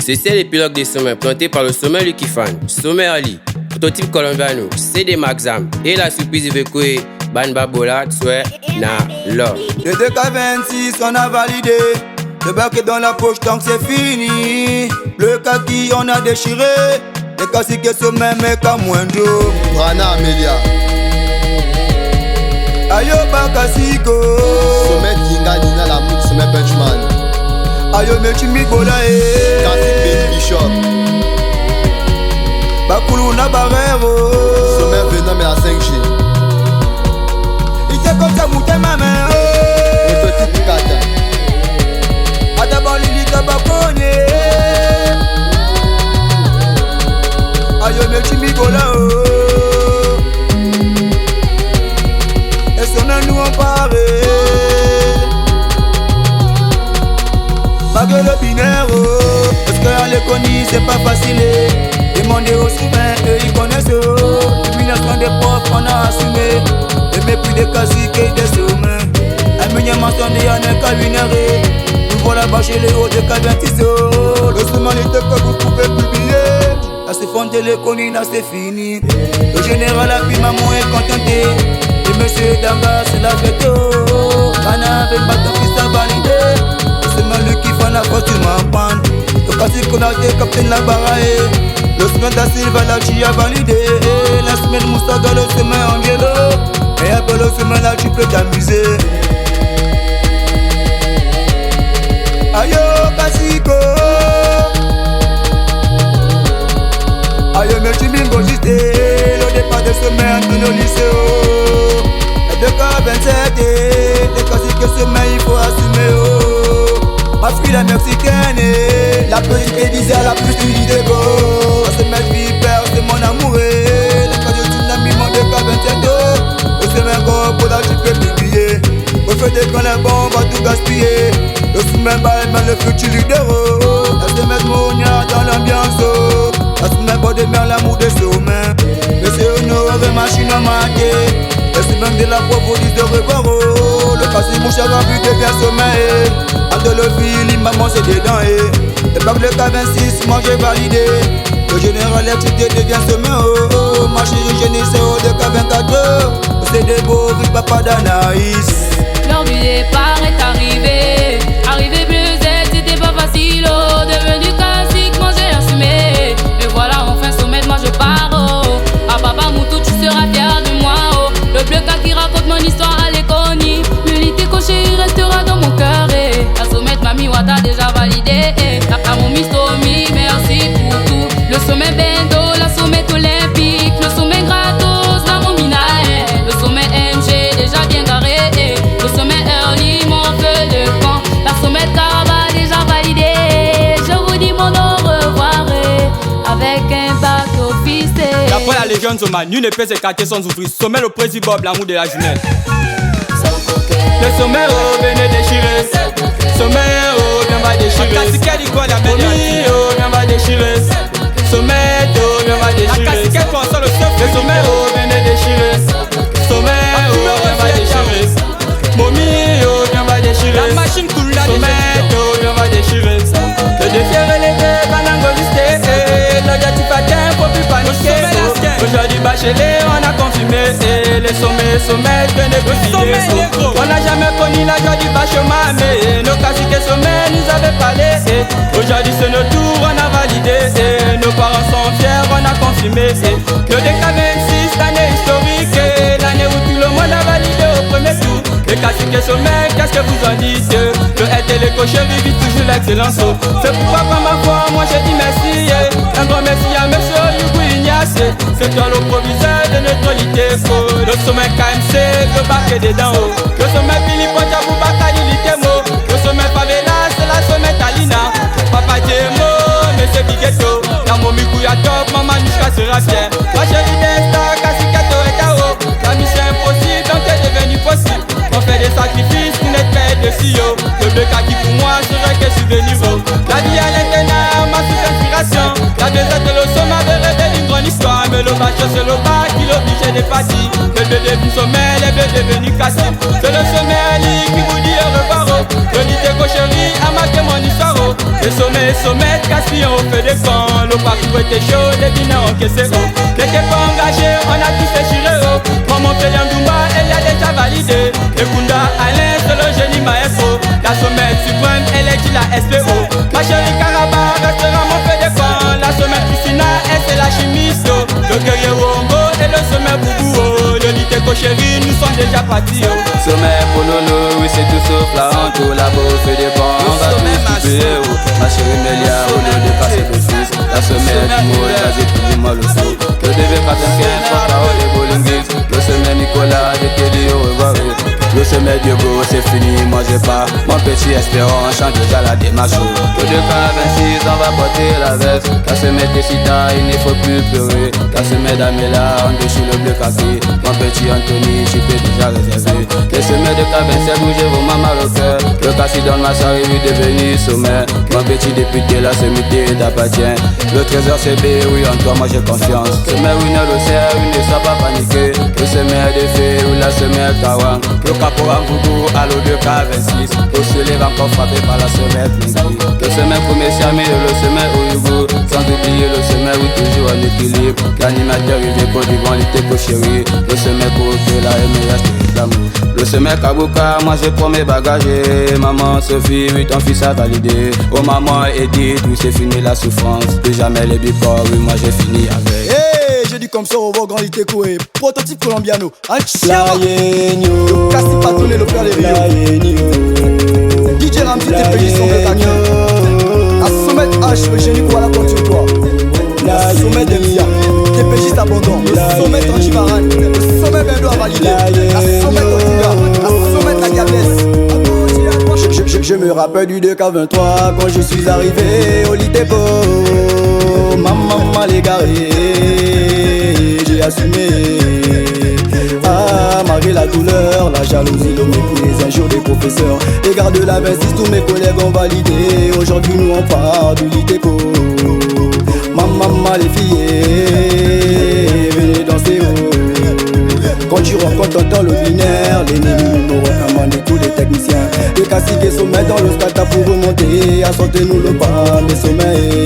Ceci est l'épilogue des sommets planté par le sommet Lucky Fan, sommet Ali, prototype colombiano, CD Maxam et la surprise Ivekoué, Banba Bola, Tsoué, Na, Love. Le 2K26 on a validé, le bac est dans la poche tant que c'est fini. Le kaki on a déchiré, les caciques sommet mais qu'à moins d'eau. Brana Amelia Ayo Bakasiko Sommet Dinga Nina la moute sommet Benchman Ayo Mechimi Bola Classic Baby Bishop Bakulu na Barrero Sommet Venom et la 5G Il était comme ça mouté ma main Prototype Kata Adabon Lili Tabakonye Ayo Mechimi Bola nous on paraît Bague le binaire parce qu'à l'économie c'est pas facile. Demandez aux souverains, eux ils connaissent. L'humiliation des profs on a assumé. Le mépris des caciques et des sommets. Un million mentionné en un cas vulnéré. Nous voilà bas chez les hauts de K26. Le sommalité que vous pouvez publier. À se fonder l'économie là c'est fini. Le général a pris maman est contenté. Et monsieur Damba c'est la fête. Mana avec pas ton fils à valider. C'est mal lui qui fait la force du m'apprendre. Le cacique qu'on a été capitaine la baraille. Le semaine da Silva la chi a validé. La semaine Moussaga le semaine Angelo. Et après le semaine là tu peux t'amuser. Ayo Kasiko Ayo merci bingo juste. Le départ de semaine de nos lycées. Et de K27 les caciques semaine il faut assumer Ma fille la mexicaine la petite Elisa la plus stylée de go. Se mettre vipère c'est mon amour. Les cas de tsunami mon de K27. Le semaine go pour la tu peux publier. Au fait des quand les bombes va tout gaspiller. Le semaine balle mais le futur leader. La semaine monia dans l'ambiance. La semaine pas de mer l'amour des sommets. Mais c'est honoré machine à maquer. La semaine de la proposition de revoir. Le passé mon cher vu devient sommet. Entre le fil, maman c'est dedans. Le bac de K26 moi j'ai validé. Le général électricité devient sommet. Ma chérie génie c'est haut de K24. C'est des beaux vies papa d'Anaïs. L'heure du départ est arrivée. Arrivé plus Z, c'était pas facile. Devenu classique, moi j'ai assumé. Et voilà, enfin sommet, moi je pars. Ah papa Moutou, tu seras fier de moi. Le bleu qui raconte mon histoire à l'économie. L'unité cochée, il restera dans mon cœur. La sommet, mamie Wata déjà validé. La mon mistomi, merci pour tout. Le sommet Bendo, la sommet olympique. Le sommet gratos, la momina. Le sommet MG déjà bien garé. Le sommet Early, mon feu de camp. La sommet Kaba déjà validé. Je vous dis mon au revoir avec un bac officiel. D'après la légende Zoma, nul ne peut s'écarter sans ouvrir. Sommet le président Bob, l'amour de la jumelle. Le sommet venez déchirer. Sommet viens va déchirer. Momi viens va déchirer. Sommet viens va déchirer. Le sommet venez déchirer. Sommet viens va déchirer. Momi viens va déchirer. La machine coule là. Sommet viens va déchirer. Le défi est relevé, banango listé. L'objectif atteint, faut plus paniquer. Aujourd'hui Bachelet on a confirmé. Les sommets venez défiler. On n'a jamais connu la joie du bachement. Mais nos caciques sommets nous avaient parlé. Aujourd'hui c'est notre tour, on a validé. Nos parents sont fiers, on a confirmé. Le DK26, l'année historique. L'année où tout le monde a validé au premier tour. Les caciques sommets, qu'est-ce que vous en dites? Le RT les cochers vivent toujours l'excellence. C'est pourquoi par ma foi, moi j'ai dit merci. Un grand merci à monsieur Hugo Ignace. C'est toi le proviseur de neutralité. Le sommet KMC, le bac est dedans. Le sommet Philippe Diabou Bakali Litemo. Le sommet Favela, c'est la sommet Talina. Papa Demo, monsieur Bigueto. La momie Kouya top, maman Nushka sera fière. Ma chérie Desta, Kasikato et Tao. La mission impossible, donc est devenue possible. On fait des sacrifices pour n'être pas de CEO. Le bleu kaki pour moi serait que souvenir. La vie à l'intérieur, ma sous-inspiration. La deuxième de le sommet avait révélé une grande histoire. Mais le bachot c'est le bas qui l'oblige des parties. Le bleu devenu sommet, les bleus devenus cassés. C'est le sommet Ali qui vous dit au revoir. Le lit de cocherie a marqué mon histoire. Le sommet, Cassie, on fait des camps. Le parcours était chaud, les dîners encaissés haut. N'était pas engagé, on a tous déchiré haut. Maman fait Yandoumba, elle a déjà validé. Et Kunda, Alain, c'est le génie maestro. La sommet suprême, elle est qui la SPO. Ma chérie Caraba, restera mon fait des camps. La sommet Christina, elle c'est la chimiste. Le guerrier Wongo et le sommet Boubou. Le Liteko chérie, nous sommes déjà partis. Sommet Pololo, oui c'est tout sauf la honte. Là-bas fait des bancs, on va tous couper. Ma chérie Mélia, au lieu de casser le fils. La sommet du mot, la zé tout le mal au fou. Que devait pas t'inquiéter, pas parole des bowling. Le sommet Nicolas, je t'ai dit au revoir. Le sommet Diogo, c'est fini, moi j'ai pas mon petit espérant, chante déjà la démarche. Que de cas 26, on va porter la veste. Qu'à se mettre des sida, il ne faut plus pleurer. Qu'à se mettre d'Amela, on déchire le bleu café. Mon petit Anthony, j'y peux déjà réservé. Que se met de cas 27, bougez vos mamans au cœur. Le cas si donne ma soirée, lui devenu sommet. Mon petit député, la sommité t'appartient. Le trésor CB, oui, en toi, moi j'ai confiance. Sommet, oui, ne le sait, oui, ne sois pas paniqué. Le sommet de fée, oui, la sommet Kawan. Caporan Boubou à l'eau de K26. Au soleil encore frappé par la semelle Linky. Le sommet premier Siamé et le sommet Ouyugo. Sans oublier le sommet où toujours en équilibre. L'animateur il est pour du bon Liteko chéri. Le sommet pour que la MH l'amour. Le sommet Kabuka, moi je prends mes bagages. Maman Sophie, oui ton fils a validé. Oh maman Edith, oui c'est fini la souffrance. Plus jamais les bicorps, oui moi j'ai fini avec. Hey, j'ai dit comme ça au revoir grand Liteko et prototype colombiano. Un chien. Layenio, Cassie Patoné, le père des Rio. Layenio, DJ Ramsey, tes pays sont le taquin. La sommet H, le génie quoi la contre toi. La sommet des Mia, tes pays abondants. Le sommet Tangimaran, le sommet Bendo a validé. La sommet Otunga, la sommet la Diablesse. Je me rappelle du 2K23 quand je suis arrivé au Liteko. Maman l'égaré, j'ai assumé. Ah, malgré la douleur, la jalousie, le mépris, les injures des professeurs. Les gardes de la 26, tous mes collègues ont validé. Aujourd'hui nous on part du Liteko. Maman les filles, venez danser haut. Quand tu rencontres, t'entends le binaire. L'ennemi nous recommande tous les techniciens. Le cacique et sommet dans le stade pour remonter. Assortez-nous le pas des sommets.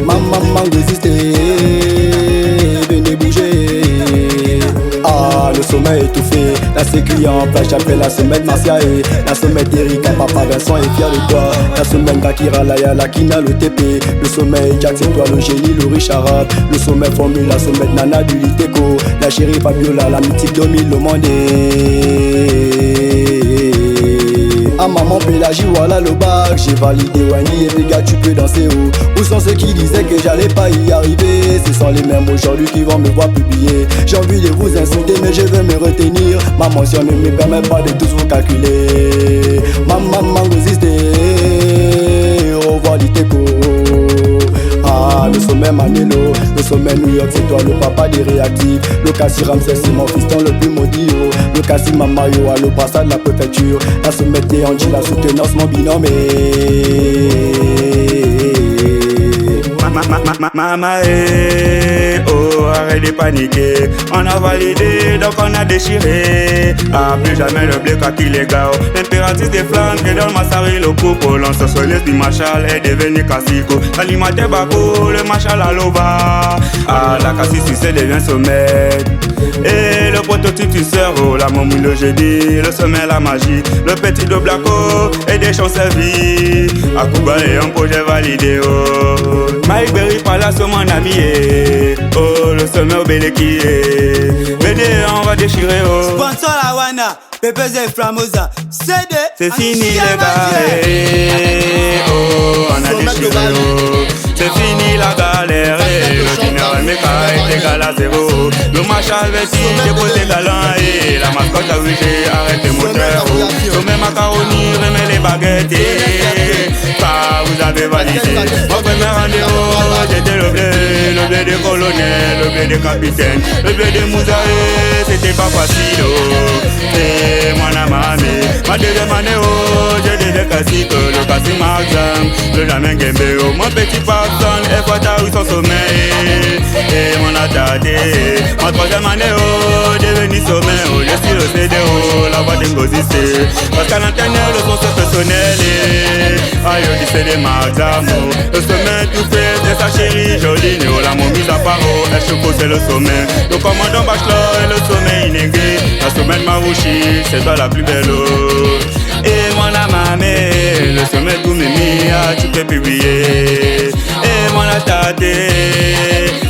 Maman résister, venez bouger. Ah, le sommet étouffé, la sécu en place, j'appelle la semaine Martiae. La semaine d'Erika, papa Vincent est fier de toi. La semaine d'Akira, la Kina, le TP. Le sommet Jack, c'est toi le génie, le riche arabe. Le sommet Formule, la semaine Nana du Liteko. La chérie Fabiola, la mythique domine le monde. Ah maman Pélagie, voilà le bac. J'ai validé Wani et les gars tu peux danser où. Où sont ceux qui disaient que j'allais pas y arriver? Ce sont les mêmes aujourd'hui qui vont me voir publier. J'ai envie de vous insulter mais je veux me retenir. Ma mention ne me permet pas de tous vous calculer. Maman résister, au revoir Liteko. Ah, le sommet Manilo, le sommet New York, c'est toi le papa des réactifs. Le Cassie Ramsey, c'est mon fiston le plus maudit. Le Cassie Mamayo, à le passage de la préfecture. La sommet Angie, la soutenance, mon binôme. Maman, oh, arrête de paniquer. On a validé, donc on a déchiré. Ah, plus jamais le blé qui les gars. L'impératrice des flammes, que dans le massari, le couple. L'ancien soleil du Machal est devenu Cassico. L'animateur Bako, le Machal à l'Ova. Ah, la Cassie Succès devient sommet. Et le prototype du cerveau, la momie le jeudi, le sommet la magie, le petit de Blacko et des champs servis. À Cuba et un projet validé. Oh. Mike Berry Palace mon ami. Oh, le sommet au Beleki. Venez, on va déchirer. Oh. Sponsor la Wana, PPZ Flamosa. C'est fini les gars. Oh, on a déchiré. Oh. C'est fini la galère. Le général Meka est égal à 0. Le Machal Vessi déposé galant. Et la mascotte a wigé, arrête le moteur. Sommet macaroni, remets les baguettes. Ça vous avez validé. Mon premier rendez-vous, c'était le blé de colonel, le blé de capitaine, le blé de Mouzaé, c'était pas facile. C'est mon amami. Ma deuxième année, j'ai des classiques, le Cassie Maxam, le Lamin Gembeo, mon petit Patson, et Fata où son sommeil, et mon attardé. Ma troisième année, devenu sommet, je suis le CDO, la voix d'Ingoziste, parce qu'à l'antenne, le son se personnel. aïe, dit c'est des Maxam. Le sommet tout fait, c'est sa chérie jolie. Néo la mise à part, elle choco c'est le sommet. Le commandant bachelor et le sommet inégré. La sommet de Marouchi, c'est toi la plus belle. Et mon amamé, le sommet tout mimi, tu peux publier. Et mon attaté,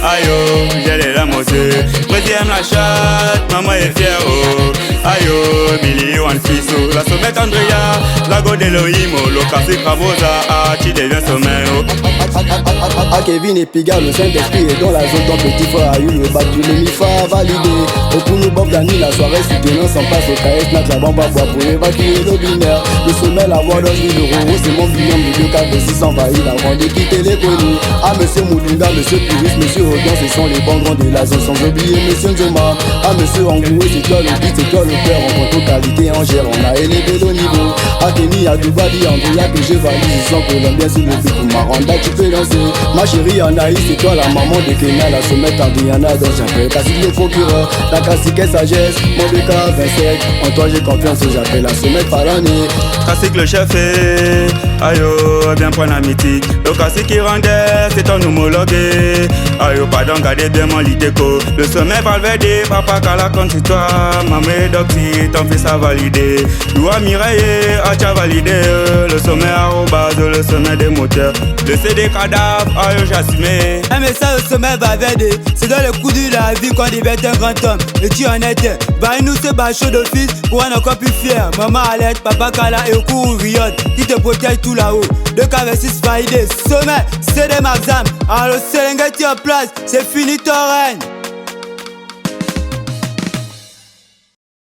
aïe, j'ai les larmes aux yeux. Deuxième la chatte, maman est fière. Aïe, Billy One Fiso, la sommet Andrea, la go d'Elohim, le classique Bravosa, tu deviens sommet. A Kevin et Piga, le Saint-Esprit est dans la zone. Ton petit frère a eu le bac, tout le mi-fa validé. Au pour nous Bob la nuit, la soirée soutenant sans passe au KS, n'a que la bamba bois pour évacuer le binaire. Le sommet, la voix dans 1000 €, c'est mon binôme de 2 4 de 6 envahis avant de quitter les connus. Ah monsieur Moudinga, monsieur Puris, monsieur Rodin, ce sont les bons grands de la zone, sans oublier monsieur Nzoma. Ah monsieur Angoué, c'est toi le beat, c'est toi le père, en compte aux qualités en gère, on a élevé le niveau. A Kenny, à Dubali, Andrea, que je valide, ils sont colombiens sur le beat pour Maranda, tu peux lancer. Ma chérie Anaïs, c'est toi la maman de Kenya, la sommet Adriana, donc j'appelle classique le procureur, la classique est sagesse, mon BK 27, en toi j'ai confiance, j'appelle la sommet Palani. Classique le chef est, aïe, bien point la mythique. Le classique qui rendait, c'est ton homologué. Aïe, pardon, gardez bien mon litéco. Le sommet Valverde, papa Kala contre toi. Maman Doxy, ton fils a validé. Doua Mireille, tu as validé. Le sommet Arrobase, le sommet des moteurs. Le CD cadavre, aïe, j'ai assumé. Un message au sommet Valverde, c'est dans le coup de la vie qu'on devait être un grand homme. Et tu en étais, bah nous c'est bachot d'office pour un encore plus fier. Maman Alette, papa Kala et au cours Riot, qui te protège tout là-haut. 2K26 validé, sommet, c'est des Maxam. Alors le Serengeti en place, c'est fini ton règne.